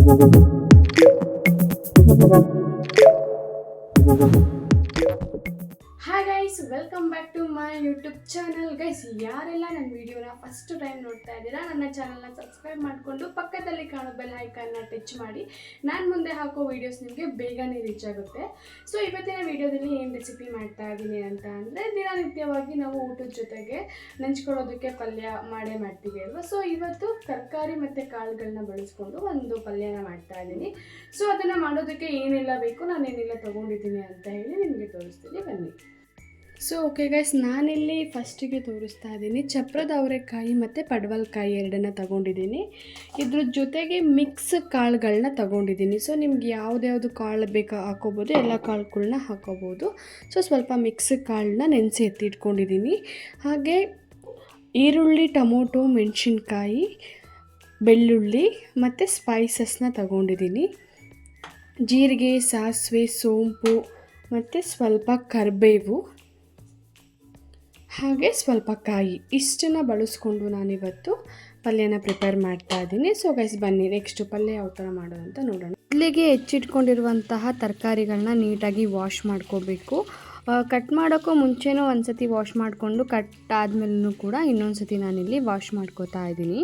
Hi guys, welcome back to my YouTube channel. Guys, ಯಾರೆಲ್ಲ ನನ್ನ ವಿಡಿಯೋನ ಫಸ್ಟ್ ಟೈಮ್ ನೋಡ್ತಾ ಇದ್ದೀರಾ, ನನ್ನ ಚಾನಲ್ನ ಸಬ್ಸ್ಕ್ರೈಬ್ ಮಾಡಿಕೊಂಡು ಪಕ್ಕದಲ್ಲಿ ಕಾಣೋ ಬೆಲ್ ಐಕಾನ್ನ ಟಚ್ ಮಾಡಿ. ನಾನು ಮುಂದೆ ಹಾಕೋ ವೀಡಿಯೋಸ್ ನಿಮಗೆ ಬೇಗನೆ ರೀಚ್ ಆಗುತ್ತೆ. ಸೊ ಇವತ್ತಿನ ವಿಡಿಯೋದಲ್ಲಿ ಏನು ರೆಸಿಪಿ ಮಾಡ್ತಾ ಇದ್ದೀನಿ ಅಂತ ಅಂದರೆ, ದಿನನಿತ್ಯವಾಗಿ ನಾವು ಊಟದ ಜೊತೆಗೆ ನೆಂಚ್ಕೊಳ್ಳೋದಕ್ಕೆ ಪಲ್ಯ ಮಾಡ್ತೀವಿ ಅಲ್ವಾ. ಸೊ ಇವತ್ತು ತರಕಾರಿ ಮತ್ತು ಕಾಳುಗಳನ್ನ ಬಳಸ್ಕೊಂಡು ಒಂದು ಪಲ್ಯನ ಮಾಡ್ತಾ ಇದ್ದೀನಿ. ಸೊ ಅದನ್ನು ಮಾಡೋದಕ್ಕೆ ಏನೆಲ್ಲ ಬೇಕು, ನಾನೇನೆಲ್ಲ ತೊಗೊಂಡಿದ್ದೀನಿ ಅಂತ ಹೇಳಿ ನಿಮಗೆ ತೋರಿಸ್ತೀನಿ, ಬನ್ನಿ. ಸೊ ಓಕೆ ಗೈಸ್, ನಾನಿಲ್ಲಿ ಫಸ್ಟಿಗೆ ತೋರಿಸ್ತಾ ಇದ್ದೀನಿ ಚಪ್ರದ ಅವರೆಕಾಯಿ ಮತ್ತು ಪಡವಲಕಾಯಿ ಎರಡನ್ನ ತಗೊಂಡಿದ್ದೀನಿ. ಇದ್ರ ಜೊತೆಗೆ ಮಿಕ್ಸ್ ಕಾಳುಗಳನ್ನ ತಗೊಂಡಿದ್ದೀನಿ. ಸೊ ನಿಮ್ಗೆ ಯಾವ್ದು ಕಾಳು ಬೇಕು ಹಾಕೋಬೋದು, ಎಲ್ಲ ಕಾಳುಗಳನ್ನ ಹಾಕೋಬೋದು. ಸೊ ಸ್ವಲ್ಪ ಮಿಕ್ಸ್ ಕಾಳನ್ನ ನೆನೆಸಿ ಎತ್ತಿಟ್ಕೊಂಡಿದ್ದೀನಿ. ಹಾಗೆ ಈರುಳ್ಳಿ, ಟೊಮೊಟೊ, ಮೆಣಸಿನ್ಕಾಯಿ, ಬೆಳ್ಳುಳ್ಳಿ ಮತ್ತು ಸ್ಪೈಸಸ್ನ ತಗೊಂಡಿದ್ದೀನಿ. ಜೀರಿಗೆ, ಸಾಸಿವೆ, ಸೋಂಪು ಮತ್ತು ಸ್ವಲ್ಪ ಕರಿಬೇವು, ಹಾಗೆ ಸ್ವಲ್ಪ ಕಾಯಿ, ಇಷ್ಟನ್ನು ಬಳಸ್ಕೊಂಡು ನಾನಿವತ್ತು ಪಲ್ಯನ ಪ್ರಿಪೇರ್ ಮಾಡ್ತಾ ಇದ್ದೀನಿ. ಸೊ ಗೈಸ್, ಬನ್ನಿ ನೆಕ್ಸ್ಟು ಪಲ್ಯ ಯಾವ ಥರ ಮಾಡೋದು ಅಂತ ನೋಡೋಣ. ಇಲ್ಲಿಗೆ ಹೆಚ್ಚಿಟ್ಕೊಂಡಿರುವಂತಹ ತರಕಾರಿಗಳನ್ನ ನೀಟಾಗಿ ವಾಶ್ ಮಾಡ್ಕೋಬೇಕು. ಕಟ್ ಮಾಡೋಕ್ಕೂ ಮುಂಚೆನೂ ಒಂದು ಸತಿ ವಾಶ್ ಮಾಡಿಕೊಂಡು, ಕಟ್ ಆದಮೇಲೂ ಕೂಡ ಇನ್ನೊಂದು ಸತಿ ನಾನಿಲ್ಲಿ ವಾಶ್ ಮಾಡ್ಕೋತಾ ಇದ್ದೀನಿ.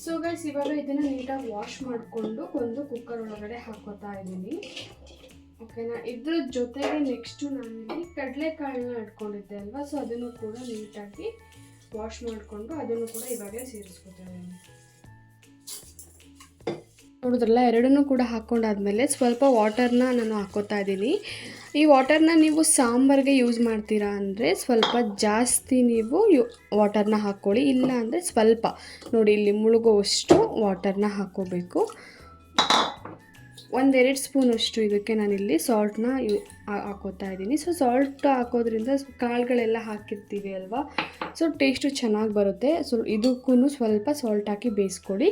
ಸೊ ಗೈಸ್, ಇವಾಗ ಇದನ್ನು ನೀಟಾಗಿ ವಾಶ್ ಮಾಡಿಕೊಂಡು ಒಂದು ಕುಕ್ಕರ್ ಒಳಗಡೆ ಹಾಕೋತಾ ಇದ್ದೀನಿ. ಓಕೆನಾ. ಇದ್ರ ಜೊತೆಗೆ ನೆಕ್ಸ್ಟು ನಾನಿಲ್ಲಿ ಕಡಲೆಕಾಳನ್ನ ಇಟ್ಕೊಂಡಿದ್ದೆ ಅಲ್ವಾ. ಸೊ ಅದನ್ನು ಕೂಡ ನೀಟಾಗಿ ವಾಶ್ ಮಾಡಿಕೊಂಡು ಅದನ್ನು ಕೂಡ ಇವಾಗಲೇ ಸೇರಿಸ್ಕೊತಾ ಇದ್ದೀನಿ. ನೋಡಿದ್ರಲ್ಲ, ಎರಡನ್ನೂ ಕೂಡ ಹಾಕ್ಕೊಂಡಾದ್ಮೇಲೆ ಸ್ವಲ್ಪ ವಾಟರ್ನ ನಾನು ಹಾಕೋತಾ ಇದ್ದೀನಿ. ಈ ವಾಟರ್ನ ನೀವು ಸಾಂಬಾರಿಗೆ ಯೂಸ್ ಮಾಡ್ತೀರಾ ಅಂದರೆ ಸ್ವಲ್ಪ ಜಾಸ್ತಿ ನೀವು ವಾಟರ್ನ ಹಾಕ್ಕೊಳ್ಳಿ. ಇಲ್ಲ ಅಂದರೆ ಸ್ವಲ್ಪ ನೋಡಿ, ಇಲ್ಲಿ ಮುಳುಗೋವಷ್ಟು ವಾಟರ್ನ ಹಾಕ್ಕೋಬೇಕು. 1-2 ಸ್ಪೂನಷ್ಟು ಇದಕ್ಕೆ ನಾನಿಲ್ಲಿ ಸಾಲ್ಟ್ನ ಹಾಕೋತಾ ಇದ್ದೀನಿ. ಸೊ ಸಾಲ್ಟ್ ಹಾಕೋದ್ರಿಂದ ಕಾಳುಗಳೆಲ್ಲ ಹಾಕಿರ್ತೀವಿ ಅಲ್ವಾ, ಸೊ ಟೇಸ್ಟು ಚೆನ್ನಾಗಿ ಬರುತ್ತೆ. ಸೊ ಇದಕ್ಕೂ ಸ್ವಲ್ಪ ಸಾಲ್ಟ್ ಹಾಕಿ ಬೇಯಿಸ್ಕೊಡಿ.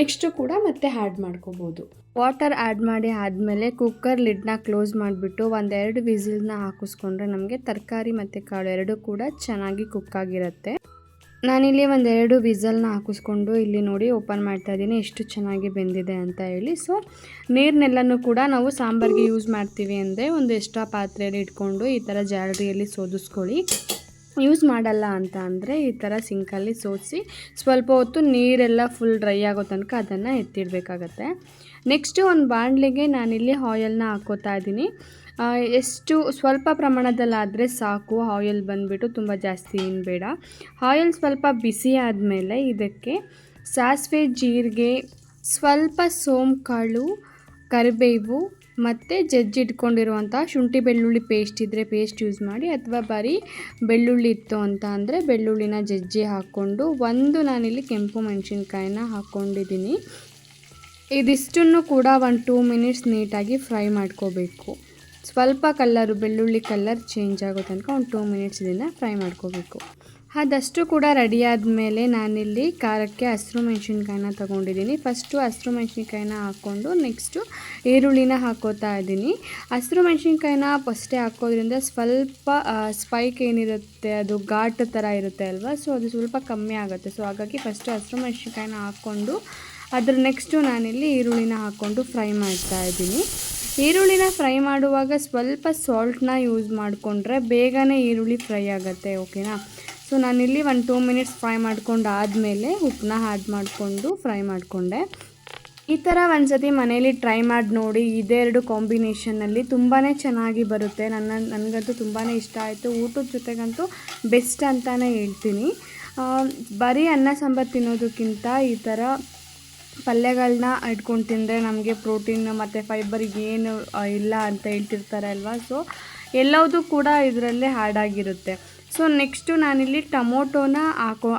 ನೆಕ್ಸ್ಟು ಕೂಡ ಮತ್ತೆ ಆ್ಯಡ್ ಮಾಡ್ಕೋಬೋದು. ವಾಟರ್ ಆ್ಯಡ್ ಮಾಡಿ ಆದಮೇಲೆ ಕುಕ್ಕರ್ ಲಿಡ್ನ ಕ್ಲೋಸ್ ಮಾಡಿಬಿಟ್ಟು 1-2 ವಿಸಿಲ್ನ ಹಾಕಿಸ್ಕೊಂಡ್ರೆ ನಮಗೆ ತರಕಾರಿ ಮತ್ತು ಕಾಳು ಎರಡೂ ಕೂಡ ಚೆನ್ನಾಗಿ ಕುಕ್ಕಾಗಿರುತ್ತೆ. ನಾನಿಲ್ಲಿ 1-2 ವಿಸಲ್ನ ಹಾಕಿಸ್ಕೊಂಡು ಇಲ್ಲಿ ನೋಡಿ ಓಪನ್ ಮಾಡ್ತಾ ಇದ್ದೀನಿ, ಎಷ್ಟು ಚೆನ್ನಾಗಿ ಬೆಂದಿದೆ ಅಂತ ಹೇಳಿ. ಸೊ ನೀರನ್ನೆಲ್ಲನೂ ಕೂಡ ನಾವು ಸಾಂಬಾರಿಗೆ ಯೂಸ್ ಮಾಡ್ತೀವಿ ಅಂದರೆ ಒಂದು ಎಕ್ಸ್ಟ್ರಾ ಪಾತ್ರೆಯಲ್ಲಿ ಇಟ್ಕೊಂಡು ಈ ಥರ ಜಾಲರಿಯಲ್ಲಿ ಸೋದಿಸ್ಕೊಳ್ಳಿ. ಯೂಸ್ ಮಾಡಲ್ಲ ಅಂತ ಅಂದರೆ ಈ ಥರ ಸಿಂಕಲ್ಲಿ ಸೋಸಿ ಸ್ವಲ್ಪ ಹೊತ್ತು ನೀರೆಲ್ಲ ಫುಲ್ ಡ್ರೈ ಆಗೋ ತನಕ ಅದನ್ನು ಎತ್ತಿಡಬೇಕಾಗತ್ತೆ. ನೆಕ್ಸ್ಟು ಒಂದು ಬಾಣಲೆಗೆ ನಾನಿಲ್ಲಿ ಆಯಿಲ್ನ ಹಾಕ್ಕೋತಾ ಇದ್ದೀನಿ. ಎಷ್ಟು ಸ್ವಲ್ಪ ಪ್ರಮಾಣದಲ್ಲಾದರೆ ಸಾಕು. ಆಯಿಲ್ ಬಂದುಬಿಟ್ಟು ತುಂಬ ಜಾಸ್ತಿ ಏನು ಬೇಡ. ಆಯಿಲ್ ಸ್ವಲ್ಪ ಬಿಸಿ ಆದಮೇಲೆ ಇದಕ್ಕೆ ಸಾಸಿವೆ, ಜೀರಿಗೆ, ಸ್ವಲ್ಪ ಸೋಂಕಾಳು, ಕರಿಬೇವು ಮತ್ತು ಜಜ್ಜಿಟ್ಕೊಂಡಿರುವಂಥ ಶುಂಠಿ ಬೆಳ್ಳುಳ್ಳಿ ಪೇಸ್ಟ್ ಇದ್ದರೆ ಪೇಸ್ಟ್ ಯೂಸ್ ಮಾಡಿ, ಅಥವಾ ಬರೀ ಬೆಳ್ಳುಳ್ಳಿ ಇತ್ತು ಅಂತ ಅಂದರೆ ಬೆಳ್ಳುಳ್ಳಿನ ಜಜ್ಜಿ ಹಾಕ್ಕೊಂಡು, ನಾನಿಲ್ಲಿ ಕೆಂಪು ಮೆಣಸಿನ್ಕಾಯಿನ ಹಾಕ್ಕೊಂಡಿದ್ದೀನಿ. ಇದಿಷ್ಟನ್ನು ಕೂಡ 1-2 ಮಿನಿಟ್ಸ್ ನೀಟಾಗಿ ಫ್ರೈ ಮಾಡ್ಕೋಬೇಕು. ಸ್ವಲ್ಪ ಬೆಳ್ಳುಳ್ಳಿ ಕಲರ್ ಚೇಂಜ್ ಆಗೋ ತನಕ 2 ಮಿನಿಟ್ಸ್ ಇದನ್ನು ಫ್ರೈ ಮಾಡ್ಕೋಬೇಕು. ಅದಷ್ಟು ಕೂಡ ರೆಡಿ ಆದಮೇಲೆ ನಾನಿಲ್ಲಿ ಖಾರಕ್ಕೆ ಹಸಿರು ಮೆಣಸಿನ್ಕಾಯಿನ ತೊಗೊಂಡಿದ್ದೀನಿ. ಫಸ್ಟು ಹಸಿರು ಮೆಣಸಿನ್ಕಾಯಿನ ಹಾಕ್ಕೊಂಡು ನೆಕ್ಸ್ಟು ಈರುಳ್ಳಿನ ಹಾಕೋತಾ ಇದ್ದೀನಿ. ಹಸಿರು ಮೆಣಸಿನ್ಕಾಯಿನ ಫಸ್ಟೇ ಹಾಕೋದ್ರಿಂದ ಸ್ವಲ್ಪ ಸ್ಪೈಕ್ ಏನಿರುತ್ತೆ ಅದು ಘಾಟ್ ಥರ ಇರುತ್ತೆ ಅಲ್ವಾ. ಸೊ ಅದು ಸ್ವಲ್ಪ ಕಮ್ಮಿ ಆಗುತ್ತೆ. ಸೊ ಹಾಗಾಗಿ ಫಸ್ಟು ಹಸಿರು ಮೆಣಸಿನ್ಕಾಯಿನ ಹಾಕ್ಕೊಂಡು ಅದ್ರ ನೆಕ್ಸ್ಟು ನಾನಿಲ್ಲಿ ಈರುಳ್ಳಿನ ಹಾಕ್ಕೊಂಡು ಫ್ರೈ ಮಾಡ್ತಾ ಇದ್ದೀನಿ. ಈರುಳ್ಳಿನ ಫ್ರೈ ಮಾಡುವಾಗ ಸ್ವಲ್ಪ ಸಾಲ್ಟ್ನ ಯೂಸ್ ಮಾಡಿಕೊಂಡ್ರೆ ಬೇಗನೆ ಈರುಳ್ಳಿ ಫ್ರೈ ಆಗುತ್ತೆ. ಓಕೆನಾ. ಸೊ ನಾನಿಲ್ಲಿ 1-2 ಮಿನಿಟ್ಸ್ ಫ್ರೈ ಮಾಡ್ಕೊಂಡು ಆದಮೇಲೆ ಉಪ್ಪನ್ನ ಆ್ಯಡ್ ಮಾಡಿಕೊಂಡು ಫ್ರೈ ಮಾಡಿಕೊಂಡೆ. ಈ ಥರ ಒಂದು ಸತಿ ಮನೇಲಿ ಟ್ರೈ ಮಾಡಿ ನೋಡಿ. ಇದೆರಡು ಕಾಂಬಿನೇಷನಲ್ಲಿ ತುಂಬಾ ಚೆನ್ನಾಗಿ ಬರುತ್ತೆ. ನನಗಂತೂ ತುಂಬಾ ಇಷ್ಟ ಆಯಿತು. ಊಟದ ಜೊತೆಗಂತೂ ಬೆಸ್ಟ್ ಅಂತಲೇ ಹೇಳ್ತೀನಿ. ಬರೀ ಅನ್ನ ಸಾಂಬಾರು ತಿನ್ನೋದಕ್ಕಿಂತ ಈ ಥರ ಪಲ್ಯಗಳನ್ನ ಇಟ್ಕೊಂಡು ತಿಂದರೆ ನಮಗೆ ಪ್ರೋಟೀನ್ ಮತ್ತು ಫೈಬರ್ ಏನು ಇಲ್ಲ ಅಂತ ಹೇಳ್ತಿರ್ತಾರೆ ಅಲ್ವಾ. ಸೊ ಎಲ್ಲವೂ ಕೂಡ ಇದರಲ್ಲೇ ಆ್ಯಡ್ ಆಗಿರುತ್ತೆ. ಸೊ ನೆಕ್ಸ್ಟು ನಾನಿಲ್ಲಿ ಟೊಮೊಟೊನ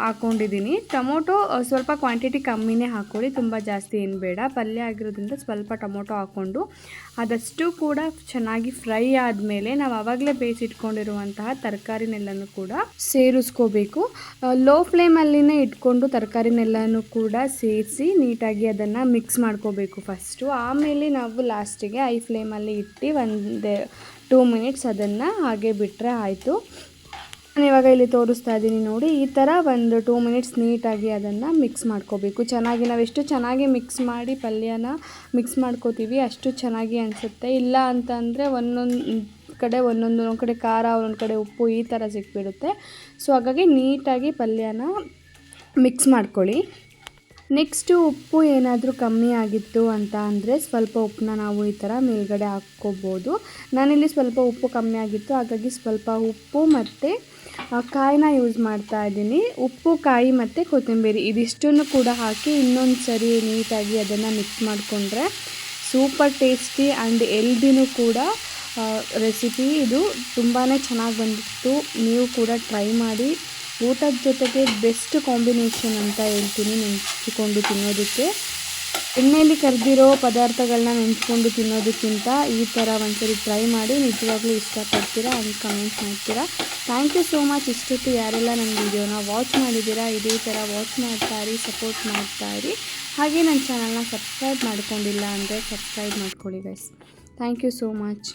ಹಾಕ್ಕೊಂಡಿದ್ದೀನಿ. ಟೊಮೊಟೊ ಸ್ವಲ್ಪ ಕ್ವಾಂಟಿಟಿ ಕಮ್ಮಿನೇ ಹಾಕ್ಕೊಳ್ಳಿ, ತುಂಬ ಜಾಸ್ತಿ ಏನು ಬೇಡ. ಪಲ್ಯ ಆಗಿರೋದ್ರಿಂದ ಸ್ವಲ್ಪ ಟೊಮೊಟೊ ಹಾಕ್ಕೊಂಡು ಅದಷ್ಟು ಕೂಡ ಚೆನ್ನಾಗಿ ಫ್ರೈ ಆದಮೇಲೆ ನಾವು ಆವಾಗಲೇ ಬೇಯಿಸಿಟ್ಕೊಂಡಿರುವಂತಹ ತರಕಾರಿನೆಲ್ಲನೂ ಕೂಡ ಸೇರಿಸ್ಕೋಬೇಕು. ಲೋ ಫ್ಲೇಮಲ್ಲಿನೇ ಇಟ್ಕೊಂಡು ತರಕಾರಿನೆಲ್ಲನೂ ಕೂಡ ಸೇರಿಸಿ ನೀಟಾಗಿ ಅದನ್ನು ಮಿಕ್ಸ್ ಮಾಡ್ಕೋಬೇಕು ಫಸ್ಟು. ಆಮೇಲೆ ನಾವು ಲಾಸ್ಟಿಗೆ ಹೈ ಫ್ಲೇಮಲ್ಲಿ ಇಟ್ಟು 2 ಮಿನಿಟ್ಸ್ ಅದನ್ನು ಹಾಗೆ ಬಿಟ್ಟರೆ ಆಯಿತು. ನಾನು ಇವಾಗ ಇಲ್ಲಿ ತೋರಿಸ್ತಾ ಇದ್ದೀನಿ ನೋಡಿ, ಈ ಥರ ಒಂದು 2 ಮಿನಿಟ್ಸ್ ನೀಟಾಗಿ ಅದನ್ನು ಮಿಕ್ಸ್ ಮಾಡ್ಕೋಬೇಕು. ಚೆನ್ನಾಗಿ ನಾವೆಷ್ಟು ಚೆನ್ನಾಗಿ ಮಿಕ್ಸ್ ಮಾಡಿ ಪಲ್ಯನ ಮಿಕ್ಸ್ ಮಾಡ್ಕೋತೀವಿ ಅಷ್ಟು ಚೆನ್ನಾಗಿ ಅನಿಸುತ್ತೆ. ಇಲ್ಲ ಅಂತಂದರೆ ಒಂದೊಂದು ಕಡೆ ಖಾರ, ಒಂದೊಂದು ಕಡೆ ಉಪ್ಪು ಈ ಥರ ಸಿಕ್ಬಿಡುತ್ತೆ. ಸೊ ಹಾಗಾಗಿ ನೀಟಾಗಿ ಪಲ್ಯನ ಮಿಕ್ಸ್ ಮಾಡ್ಕೊಳ್ಳಿ. ನೆಕ್ಸ್ಟು ಉಪ್ಪು ಏನಾದರೂ ಕಮ್ಮಿ ಆಗಿತ್ತು ಅಂತ ಅಂದರೆ ಸ್ವಲ್ಪ ಉಪ್ಪನ್ನ ನಾವು ಈ ಥರ ಮೇಲ್ಗಡೆ ಹಾಕ್ಕೋಬೋದು. ನಾನಿಲ್ಲಿ ಸ್ವಲ್ಪ ಉಪ್ಪು ಕಮ್ಮಿ ಆಗಿತ್ತು, ಹಾಗಾಗಿ ಸ್ವಲ್ಪ ಉಪ್ಪು ಮತ್ತು ಕಾಯಿನ ಯೂಸ್ ಮಾಡ್ತಾ ಇದ್ದೀನಿ. ಉಪ್ಪು, ಕಾಯಿ ಮತ್ತು ಕೊತ್ತಂಬರಿ ಇದಿಷ್ಟನ್ನು ಕೂಡ ಹಾಕಿ ಇನ್ನೊಂದು ಸರಿ ನೀಟಾಗಿ ಅದನ್ನು ಮಿಕ್ಸ್ ಮಾಡಿಕೊಂಡ್ರೆ ಸೂಪರ್ ಟೇಸ್ಟಿ ಆ್ಯಂಡ್ ಹೆಲ್ದಿನೂ ಕೂಡ ರೆಸಿಪಿ. ಇದು ತುಂಬಾ ಚೆನ್ನಾಗಿ ಬಂದಿತ್ತು. ನೀವು ಕೂಡ ಟ್ರೈ ಮಾಡಿ. ಊಟದ ಜೊತೆಗೆ ಬೆಸ್ಟ್ ಕಾಂಬಿನೇಷನ್ ಅಂತ ಹೇಳ್ತೀನಿ ನೆಂಚ್ಕೊಂಡು ತಿನ್ನೋದಕ್ಕೆ. ಎಣ್ಣೆಯಲ್ಲಿ ಕರೆದಿರೋ ಪದಾರ್ಥಗಳನ್ನ ನೆಂಚ್ಕೊಂಡು ತಿನ್ನೋದಕ್ಕಿಂತ ಈ ಥರ ಒಂದ್ಸರಿ ಟ್ರೈ ಮಾಡಿ. ನಿಜವಾಗ್ಲೂ ಇಷ್ಟಪಡ್ತೀರಾ ಅಂತ ಕಮೆಂಟ್ ಮಾಡ್ತೀರಾ. Thank you so much. ಇಷ್ಟೊತ್ತು ಯಾರೆಲ್ಲ ನನ್ನ ವೀಡಿಯೋನ ವಾಚ್ ಮಾಡಿದ್ದೀರಾ ಇದೇ ಥರ ವಾಚ್ ಮಾಡ್ತಾಯಿರಿ, ಸಪೋರ್ಟ್ ಮಾಡ್ತಾಯಿರಿ. ಹಾಗೆ ನನ್ನ ಚಾನಲ್ನ ಸಬ್ಸ್ಕ್ರೈಬ್ ಮಾಡ್ಕೊಂಡಿಲ್ಲ ಅಂದರೆ ಸಬ್ಸ್ಕ್ರೈಬ್ ಮಾಡ್ಕೊಳ್ಳಿ guys. Thank you so much.